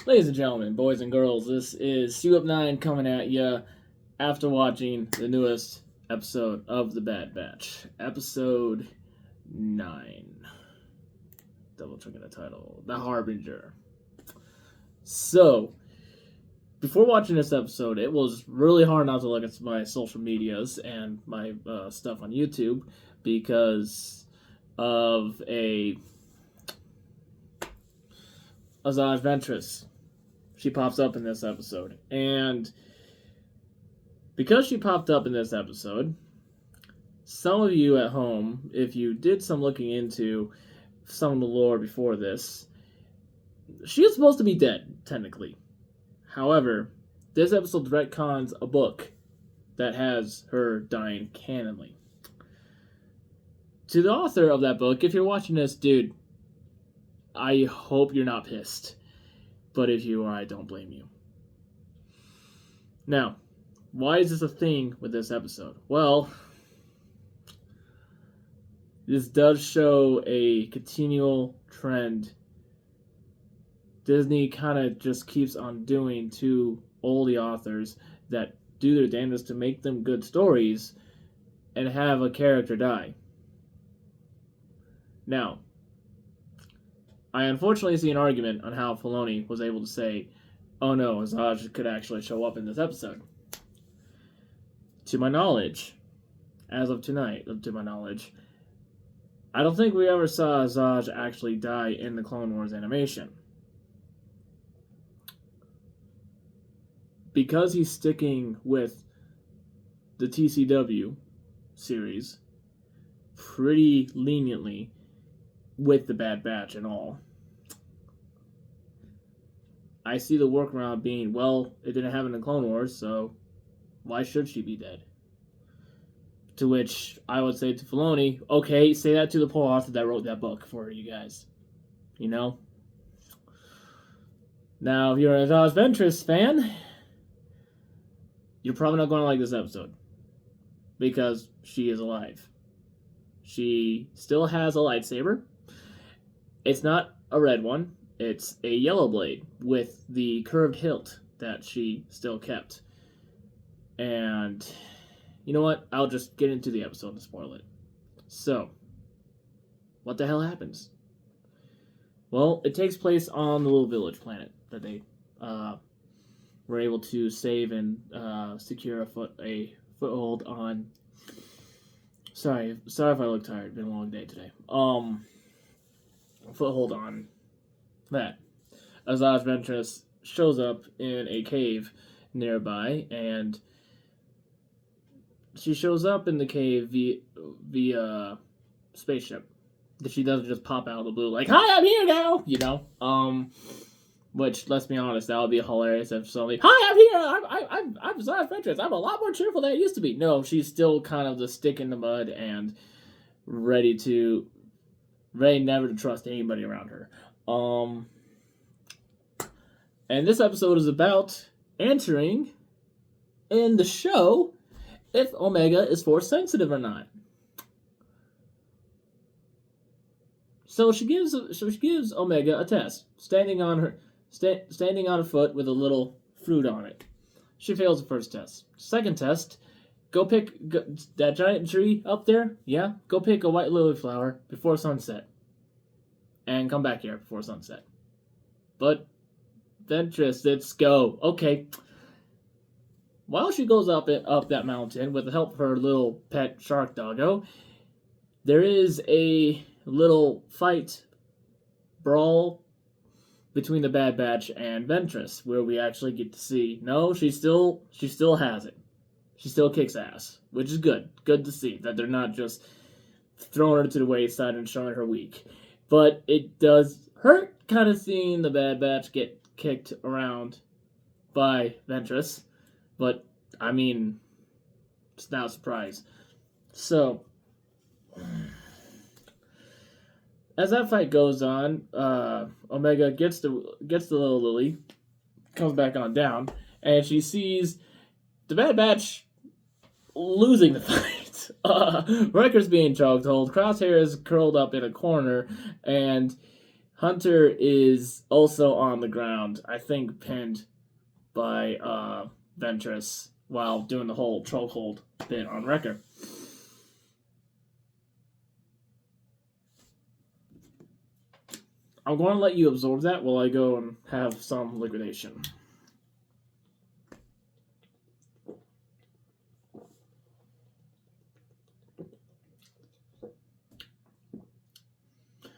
Ladies and gentlemen, boys and girls, this is ep9 coming at you after watching the newest episode of The Bad Batch, episode 9. Double checking the title, The Harbinger. So, before watching this episode, it was really hard not to look at my social medias and my stuff on YouTube because of Azaj Ventress. She pops up in this episode. And because she popped up in this episode, some of you at home, if you did some looking into some of the lore before this, she is supposed to be dead, technically. However, this episode retcons a book that has her dying canonly. To the author of that book, if you're watching this, dude, I hope you're not pissed. But if you are, I don't blame you. Now, why is this a thing with this episode? Well, this does show a continual trend Disney kind of just keeps on doing to all the authors that do their damnedest to make them good stories and have a character die. Now, I unfortunately see an argument on how Filoni was able to say, oh no, Azaj could actually show up in this episode. To my knowledge, as of tonight, to my knowledge, I don't think we ever saw Azaj actually die in the Clone Wars animation. Because he's sticking with the TCW series pretty leniently with the Bad Batch and all, I see the workaround being, well, it didn't happen in Clone Wars, so why should she be dead? To which I would say to Filoni, okay, say that to the poor author that wrote that book for you guys. You know? Now, if you're an Azaj Ventress fan, you're probably not going to like this episode. Because she is alive. She still has a lightsaber. It's not a red one. It's a yellow blade with the curved hilt that she still kept. And you know what? I'll just get into the episode and spoil it. So, what the hell happens? Well, it takes place on the little village planet that they were able to save and secure a foothold on. Sorry if I look tired. It's been a long day today. Foothold on that. Azaj Ventress shows up in a cave nearby, and she shows up in the cave via spaceship. She doesn't just pop out of the blue like, "Hi, I'm here now," you know. Which, let's be honest, that would be hilarious if somebody, "Hi, I'm here. I'm Azaj Ventress. I'm a lot more cheerful than I used to be." No, she's still kind of the stick in the mud and ready never to trust anybody around her. And this episode is about answering in the show if Omega is Force sensitive or not. So she gives Omega a test, standing on a foot with a little fruit on it. She fails the first test. Second test, go that giant tree up there. Yeah, go pick a white lily flower before sunset, and come back here before sunset. But Ventress, let's go. Okay. While she goes up that mountain with the help of her little pet shark doggo, there is a little brawl between the Bad Batch and Ventress, where we actually get to see, no, she still has it. She still kicks ass, which is good. Good to see that they're not just throwing her to the wayside and showing her weak. But it does hurt kind of seeing the Bad Batch get kicked around by Ventress. But, I mean, it's not a surprise. So, as that fight goes on, Omega gets the little Lily, comes back on down, and she sees the Bad Batch losing the fight. Wrecker's being chokehold, Crosshair is curled up in a corner, and Hunter is also on the ground, I think pinned by Ventress while doing the whole chokehold bit on Wrecker. I'm going to let you absorb that while I go and have some liquidation.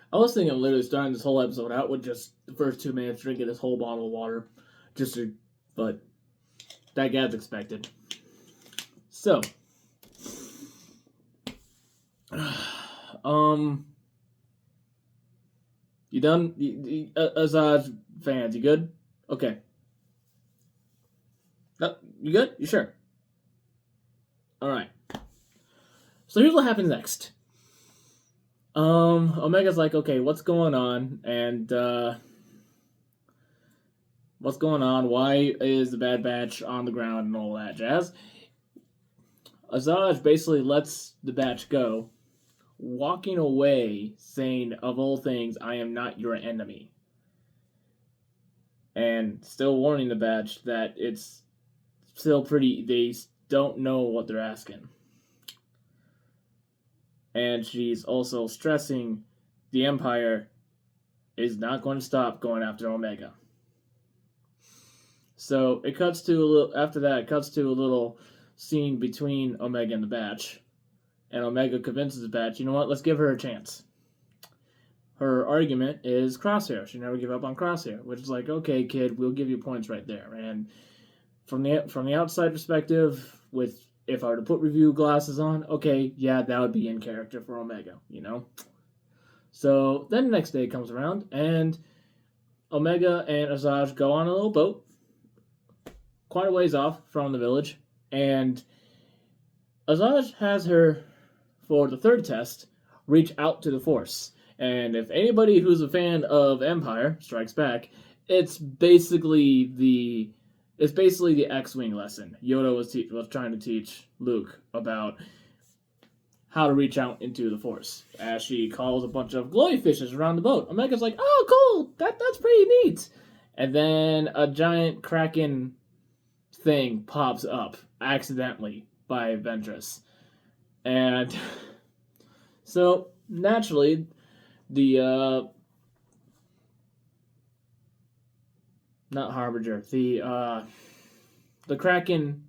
I was thinking of literally starting this whole episode out with just the first 2 minutes drinking this whole bottle of water. But that guy's expected. So, you done? Azaj fans, you good? Okay. You good? You sure? Alright. So here's what happens next. Omega's like, okay, what's going on? And, what's going on? Why is the Bad Batch on the ground and all that jazz? Azaj basically lets the Batch go, walking away saying, of all things, I am not your enemy. And still warning the Batch that it's still they don't know what they're asking. And she's also stressing the Empire is not going to stop going after Omega. So it cuts to a little. After that, it cuts to a little scene between Omega and the Batch, and Omega convinces the Batch, you know what? Let's give her a chance. Her argument is Crosshair. She never give up on Crosshair, which is like, okay, kid, we'll give you points right there. And from the outside perspective, if I were to put review glasses on, okay, yeah, that would be in character for Omega, you know? So then the next day comes around, and Omega and Azaj go on a little boat, quite a ways off from the village, and Azaj has her, for the third test, reach out to the Force. And if anybody who's a fan of Empire Strikes Back, it's basically the X-Wing lesson. Yoda was trying to teach Luke about how to reach out into the Force, as she calls a bunch of glowy fishes around the boat. Omega's like, oh, cool, that's pretty neat. And then a giant Kraken thing pops up accidentally by Ventress. And so, naturally, the not Harbinger, the Kraken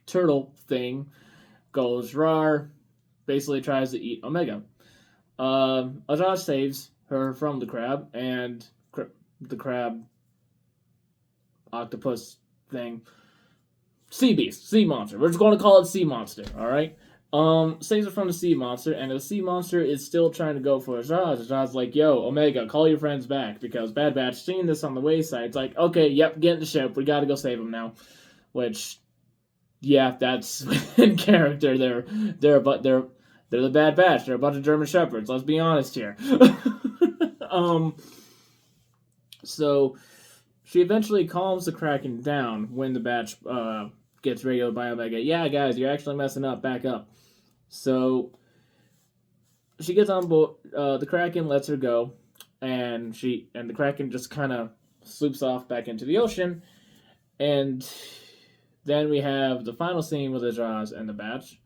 turtle thing goes rawr, basically tries to eat Omega. Azaj saves her from the crab, and the crab octopus thing, sea beast, sea monster. We're just going to call it sea monster, all right? Saves her from the sea monster, and the sea monster is still trying to go for Azaj. Azaj's like, yo, Omega, call your friends back, because Bad Batch seeing this on the wayside. It's like, okay, yep, get in the ship. We gotta go save him now. Which, yeah, that's in character. They're the Bad Batch. They're a bunch of German Shepherds. Let's be honest here. So she eventually calms the Kraken down when the Batch gets radioed by Omega. Yeah, guys, you're actually messing up. Back up. So she gets on board. The Kraken lets her go, and the Kraken just kind of sloops off back into the ocean. And then we have the final scene with Azaj and the Batch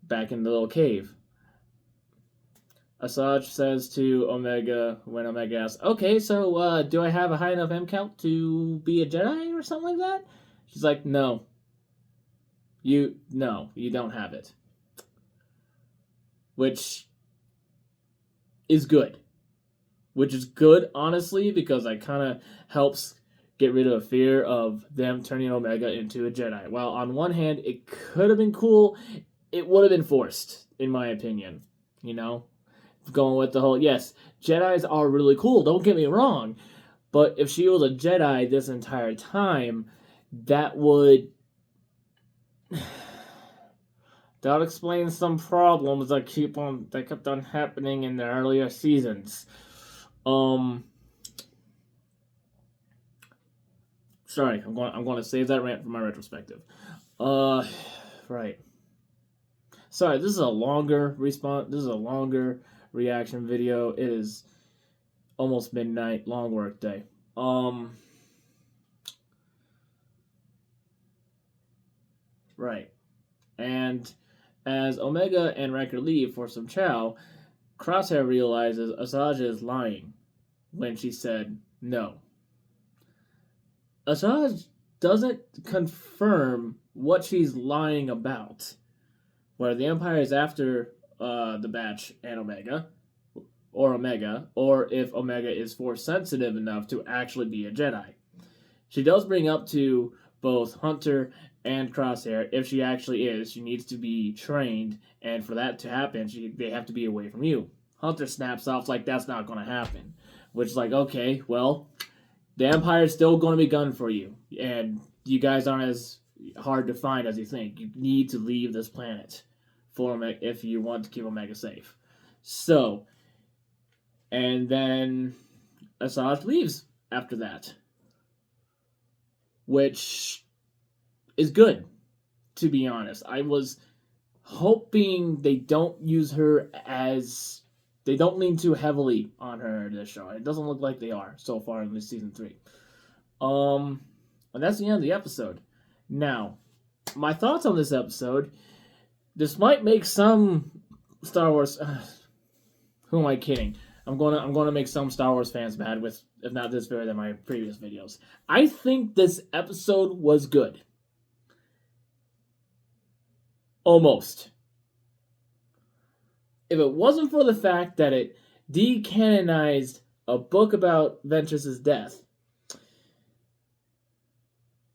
back in the little cave. Azaj says to Omega, when Omega asks, okay, so do I have a high enough M count to be a Jedi or something like that? She's like, no. You don't have it. Which is good. Which is good, honestly, because it kind of helps get rid of a fear of them turning Omega into a Jedi. While on one hand, it could have been cool, it would have been forced, in my opinion. You know? Going with the whole, yes, Jedis are really cool, don't get me wrong. But if she was a Jedi this entire time, that would explain some problems that kept on happening in the earlier seasons. Sorry, I'm going to save that rant for my retrospective. Right. Sorry, this is a longer response. This is a longer reaction video. It is almost midnight, long work day. Right. And as Omega and Riker leave for some chow, Crosshair realizes Asaja is lying when she said no. Asaja doesn't confirm what she's lying about. Whether the Empire is after the Batch and Omega, or if Omega is Force sensitive enough to actually be a Jedi. She does bring up to both Hunter and Crosshair, if she actually is, she needs to be trained, and for that to happen, they have to be away from you. Hunter snaps off like that's not going to happen, which is like, okay, well, the Empire is still going to be gunning for you, and you guys aren't as hard to find as you think. You need to leave this planet for Omega if you want to keep Omega safe. So, and then Asajj leaves after that, which is good, to be honest. I was hoping they don't use her as... They don't lean too heavily on her in this show. It doesn't look like they are so far in this season 3. And that's the end of the episode. Now, my thoughts on this episode. This might make some Star Wars... who am I kidding? I'm gonna make some Star Wars fans mad with, if not this video, than my previous videos. I think this episode was good. Almost. If it wasn't for the fact that it decanonized a book about Ventress's death,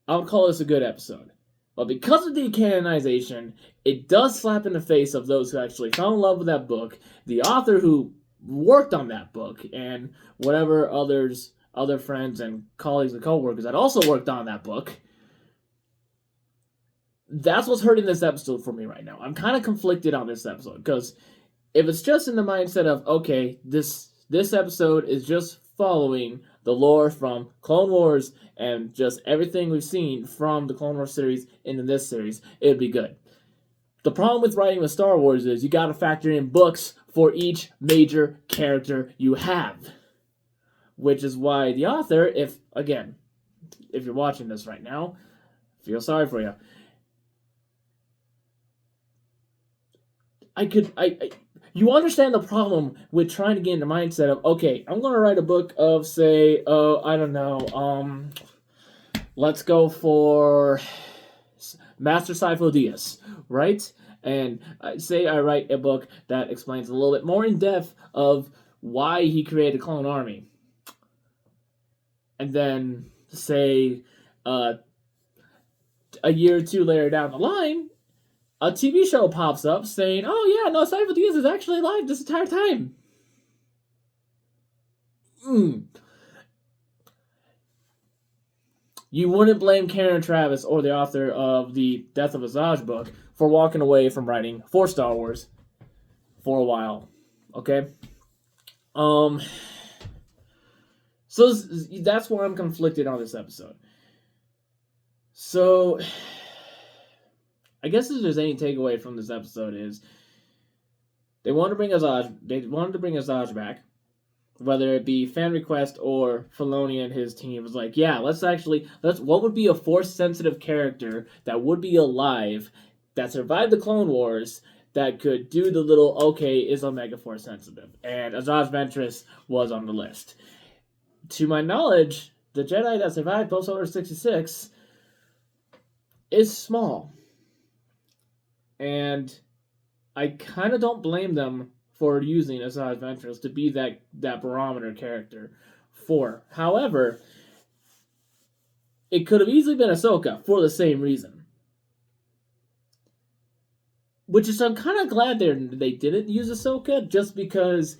I would call this a good episode. But because of decanonization, it does slap in the face of those who actually fell in love with that book, the author who worked on that book, and whatever other friends and colleagues and co-workers that also worked on that book. That's what's hurting this episode for me right now. I'm kind of conflicted on this episode, because if it's just in the mindset of, okay, this episode is just following the lore from Clone Wars and just everything we've seen from the Clone Wars series into this series, it would be good. The problem with writing with Star Wars is you got to factor in books for each major character you have. Which is why the author, if you're watching this right now, feel sorry for you. You understand the problem with trying to get in the mindset of, okay, I'm going to write a book of, say, let's go for Master Sifo Dyas, right? And say I write a book that explains a little bit more in depth of why he created the Clone Army. And then, say, a year or two later down the line, a TV show pops up saying, oh yeah, no, Sifo Dyas is actually alive this entire time. You wouldn't blame Karen Traviss or the author of the Death of Asajj book for walking away from writing for Star Wars for a while. Okay? So that's why I'm conflicted on this episode. So, I guess if there's any takeaway from this episode is they wanted to bring Asajj back, whether it be fan request or Filoni and his team was like, yeah, let's what would be a Force sensitive character that would be alive, that survived the Clone Wars, that could do the little, okay, is Omega Force sensitive? And Asajj Ventress was on the list. To my knowledge, the Jedi that survived Post Order 66 is small. And I kind of don't blame them for using Asajj Ventress to be that barometer character for. However, it could have easily been Ahsoka for the same reason. Which is, I'm kind of glad they didn't use Ahsoka, just because,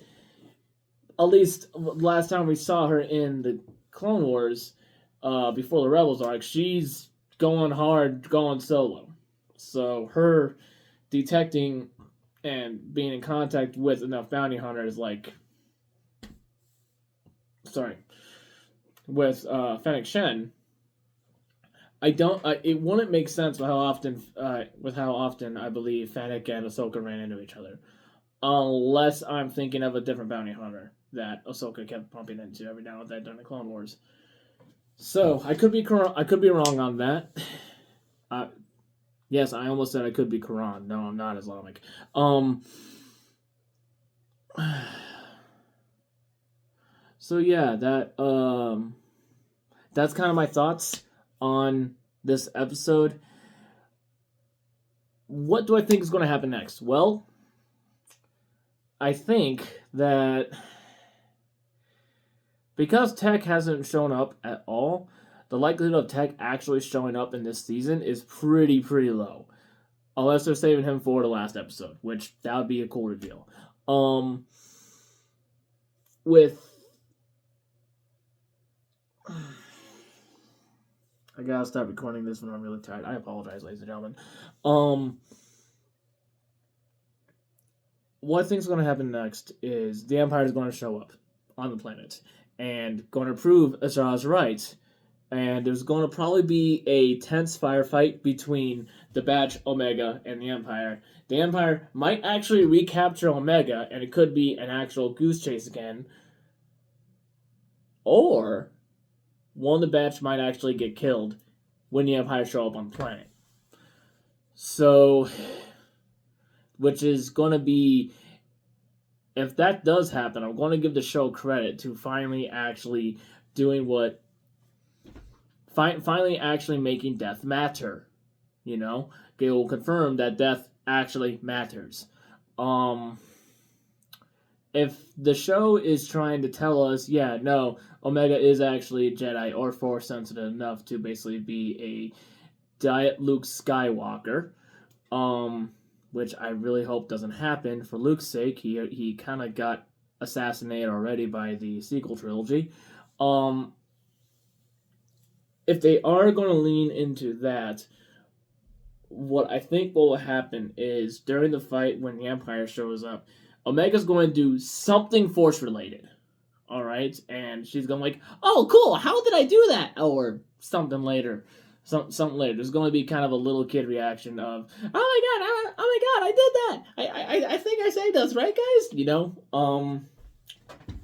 at least last time we saw her in the Clone Wars, before the Rebels arc, she's going hard, going solo. So her detecting and being in contact with enough bounty hunters with Fennec Shen, it wouldn't make sense with how often I believe Fennec and Ahsoka ran into each other, unless I'm thinking of a different bounty hunter that Ahsoka kept pumping into every now and then during the Clone Wars. So I could be wrong on that. Yes, I almost said I could be Quran. No, I'm not Islamic. So yeah, that's kind of my thoughts on this episode. What do I think is going to happen next? Well, I think that because Tech hasn't shown up at all, the likelihood of Tech actually showing up in this season is pretty low. Unless they're saving him for the last episode, which that would be a cool reveal. I gotta stop recording this when I'm really tired. I apologize, ladies and gentlemen. What I think is going to happen next is the Empire is going to show up on the planet and going to prove Azra's right. And there's going to probably be a tense firefight between the Batch, Omega, and the Empire. The Empire might actually recapture Omega, and it could be an actual goose chase again. Or one of the Batch might actually get killed when the Empire show up on the planet. So, which is going to be, if that does happen, I'm going to give the show credit to finally actually doing what, finally actually making death matter. You know, it will confirm that death actually matters. If the show is trying to tell us, yeah, no, Omega is actually a Jedi or Force sensitive enough to basically be a Diet Luke Skywalker, which I really hope doesn't happen for Luke's sake. He kind of got assassinated already by the sequel trilogy. If they are going to lean into that, what I think will happen is during the fight when the Empire shows up, Omega's going to do something Force related. Alright? And she's going like, oh, cool, how did I do that? Or something later. Something later. There's going to be kind of a little kid reaction of, oh my god, I did that. I think I saved us, right, guys? You know?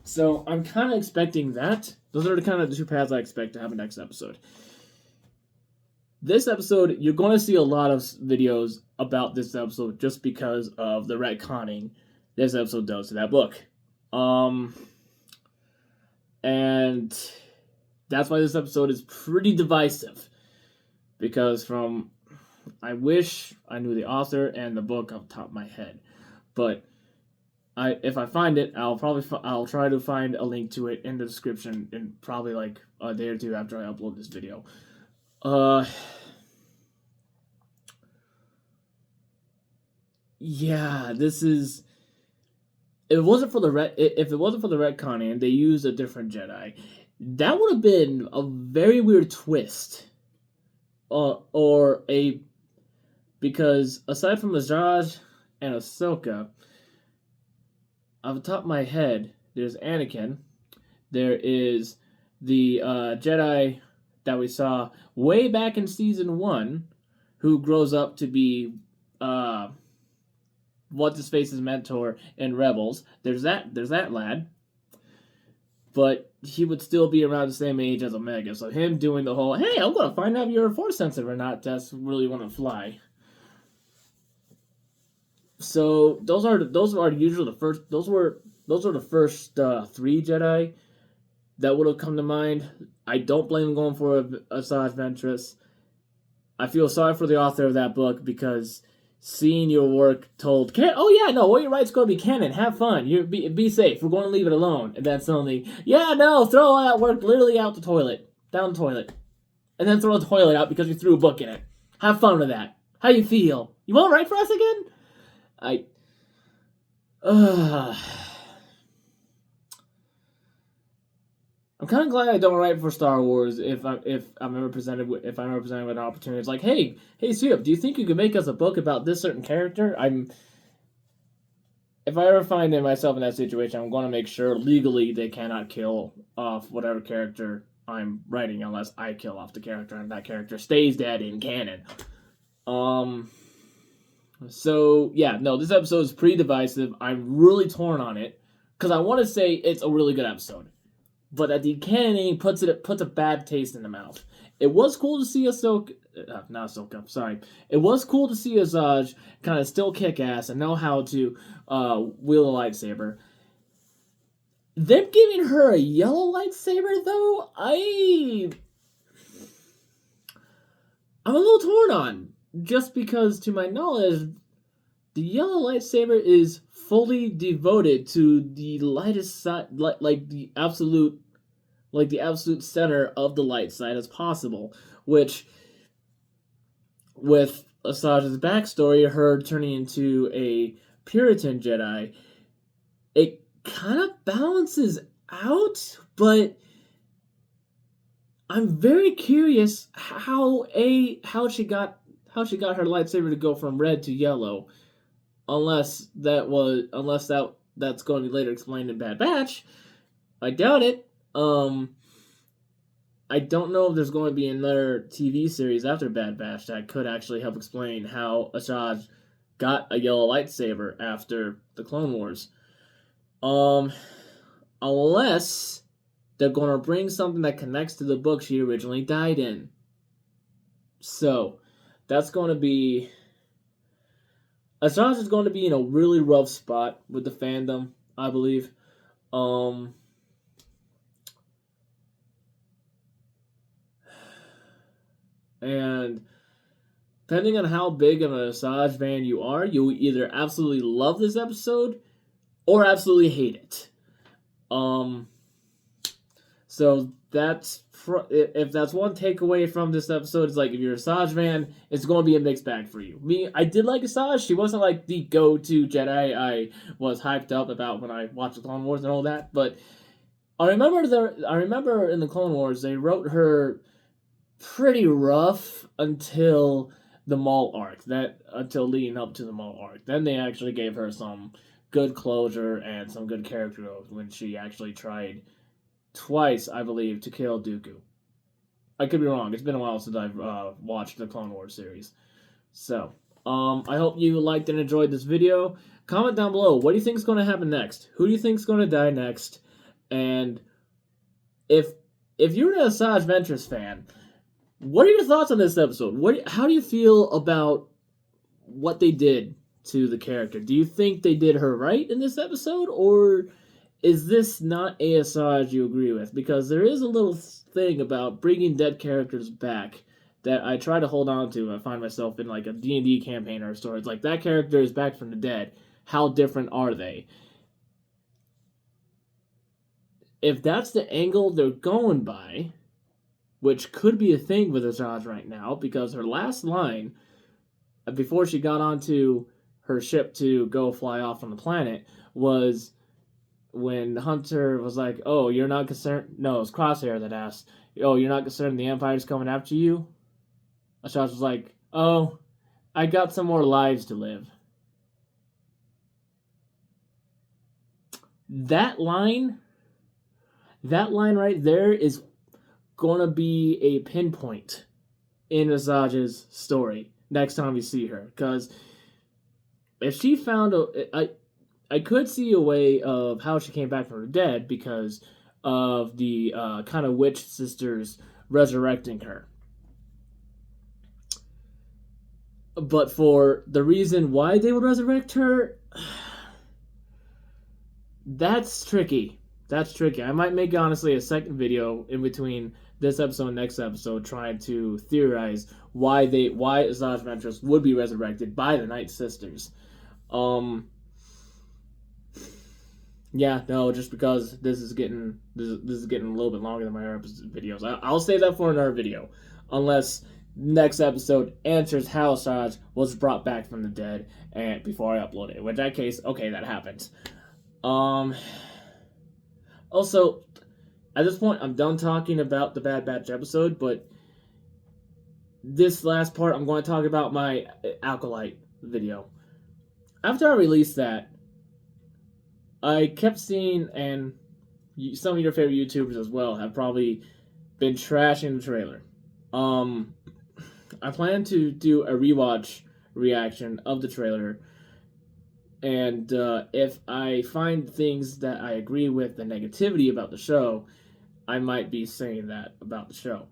So I'm kind of expecting that. Those are the kind of the two paths I expect to have next episode. This episode, you're going to see a lot of videos about this episode just because of the retconning this episode does to that book. And that's why this episode is pretty divisive. Because I wish I knew the author and the book off the top of my head. But if I find it, I'll try to find a link to it in the description in probably like a day or two after I upload this video. Yeah, this is. If it wasn't for the retconning and they used a different Jedi, that would have been a very weird twist. Because aside from Azraj and Ahsoka, off the top of my head, there's Anakin. There is the Jedi that we saw way back in season 1, who grows up to be what's-his-face's mentor in Rebels. There's that lad. But he would still be around the same age as Omega. So him doing the whole, hey, I'm going to find out if you're Force sensitive or not, that's really want to fly. So those are usually the first. Those are the first 3 Jedi that would have come to mind. I don't blame him going for a Asajj Ventress. I feel sorry for the author of that book because seeing your work told, oh yeah, no, what you write's going to be canon. Have fun. Be safe. We're going to leave it alone. And then suddenly, yeah, no, throw all that work literally out the toilet, down the toilet, and then throw the toilet out because you threw a book in it. Have fun with that. How you feel? You won't write for us again? I'm kind of glad I don't write for Star Wars if I'm ever presented with an opportunity. It's like, hey, Sup, do you think you could make us a book about this certain character? If I ever find myself in that situation, I'm going to make sure legally they cannot kill off whatever character I'm writing unless I kill off the character and that character stays dead in canon. So, yeah, no, this episode is pretty divisive. I'm really torn on it because I want to say it's a really good episode, but at the ending puts a bad taste in the mouth. It was cool to see Ahsoka, not Ahsoka, sorry. It was cool to see Asajj kind of still kick ass and know how to wield a lightsaber. Them giving her a yellow lightsaber, though, I'm a little torn on. Just because, to my knowledge, the yellow lightsaber is fully devoted to the lightest side, like the absolute center of the light side as possible. Which, with Asajj's backstory, her turning into a Puritan Jedi, it kind of balances out, but I'm very curious how she got her lightsaber to go from red to yellow, unless that's going to be later explained in Bad Batch. I doubt it. I don't know if there's going to be another TV series after Bad Batch that could actually help explain how Asajj got a yellow lightsaber after the Clone Wars. Unless they're going to bring something that connects to the book she originally died in. So, that's going to be... Asajj is going to be in a really rough spot with the fandom, I believe. And depending on how big of an Asajj fan you are, you'll either absolutely love this episode or absolutely hate it. So that's if that's one takeaway from this episode, it's like if you're a Asajj fan, it's going to be a mixed bag for you. Me, I did like Asajj. She wasn't like the go-to Jedi I was hyped up about when I watched the Clone Wars and all that. But I remember in the Clone Wars they wrote her pretty rough until the Maul arc. Until leading up to the Maul arc. Then they actually gave her some good closure and some good character growth when she actually tried twice, I believe, to kill Dooku. I could be wrong. It's been a while since I've watched the Clone Wars series. So, I hope you liked and enjoyed this video. Comment down below. What do you think is going to happen next? Who do you think is going to die next? And if you're an Asajj Ventress fan, what are your thoughts on this episode? How do you feel about what they did to the character? Do you think they did her right in this episode, or is this not a Asajj you agree with? Because there is a little thing about bringing dead characters back that I try to hold on to. I find myself in like a D&D campaign or a story. It's like, that character is back from the dead. How different are they? If that's the angle they're going by, which could be a thing with Asajj right now, because her last line, before she got onto her ship to go fly off from the planet, was when Hunter was like, "Oh, you're not concerned..." No, it was Crosshair that asked, "Oh, you're not concerned the Empire's coming after you?" Asajj was like, "Oh, I got some more lives to live." That line right there is gonna be a pinpoint in Asajj's story next time we see her. Because if she found I could see a way of how she came back from the dead because of the kind of witch sisters resurrecting her. But for the reason why they would resurrect her, that's tricky. That's tricky. I might make, honestly, a second video in between this episode and next episode trying to theorize why Asajj Ventress would be resurrected by the Night Sisters. Yeah, no, just because this is getting a little bit longer than my other videos. I'll save that for another video, unless next episode answers how Asajj was brought back from the dead and before I upload it. In that case, okay, that happens. Also, at this point, I'm done talking about the Bad Batch episode, but this last part, I'm going to talk about my Acolyte video. After I released that, I kept seeing, and some of your favorite YouTubers as well have probably been trashing the trailer. I plan to do a rewatch reaction of the trailer And if I find things that I agree with the negativity about the show, I might be saying that about the show.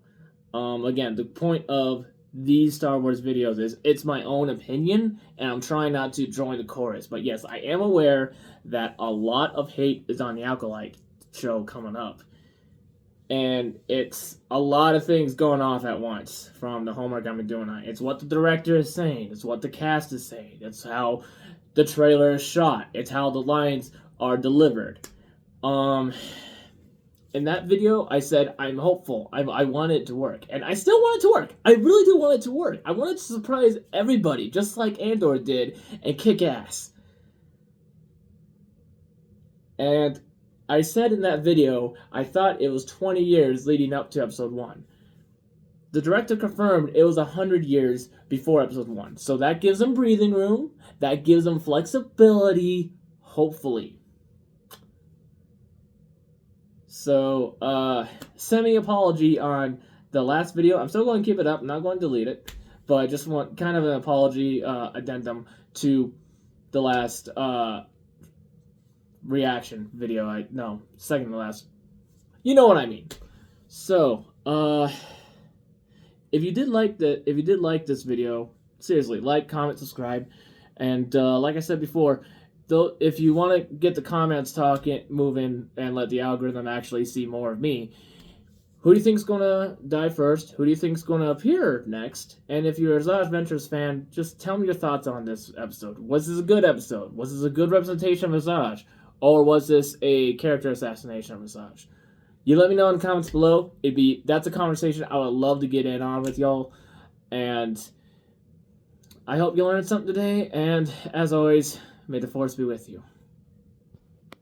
Again, the point of these Star Wars videos is it's my own opinion, and I'm trying not to join the chorus. But yes, I am aware that a lot of hate is on the Acolyte show coming up. And it's a lot of things going off at once from the homework I've been doing. It's what the director is saying. It's what the cast is saying. It's how the trailer is shot. It's how the lines are delivered. In that video, I said I'm hopeful. I want it to work. And I still want it to work. I really do want it to work. I want it to surprise everybody, just like Andor did, and kick ass. And I said in that video, I thought it was 20 years leading up to episode 1. The director confirmed it was 100 years before episode 1. So that gives them breathing room. That gives them flexibility, hopefully. So, semi-apology on the last video. I'm still going to keep it up. I'm not going to delete it. But I just want kind of an apology addendum to the last reaction video. No, second to last. You know what I mean. So, if you did like this video, seriously, like, comment, subscribe, and like I said before, though, if you want to get the comments talking, moving, and let the algorithm actually see more of me, who do you think's gonna die first? Who do you think's gonna appear next? And if you're a Zaj Ventures fan, just tell me your thoughts on this episode. Was this a good episode? Was this a good representation of Zaj? Or was this a character assassination of Zaj? You let me know in the comments below. That's a conversation I would love to get in on with y'all. And I hope you learned something today. And as always, may the Force be with you.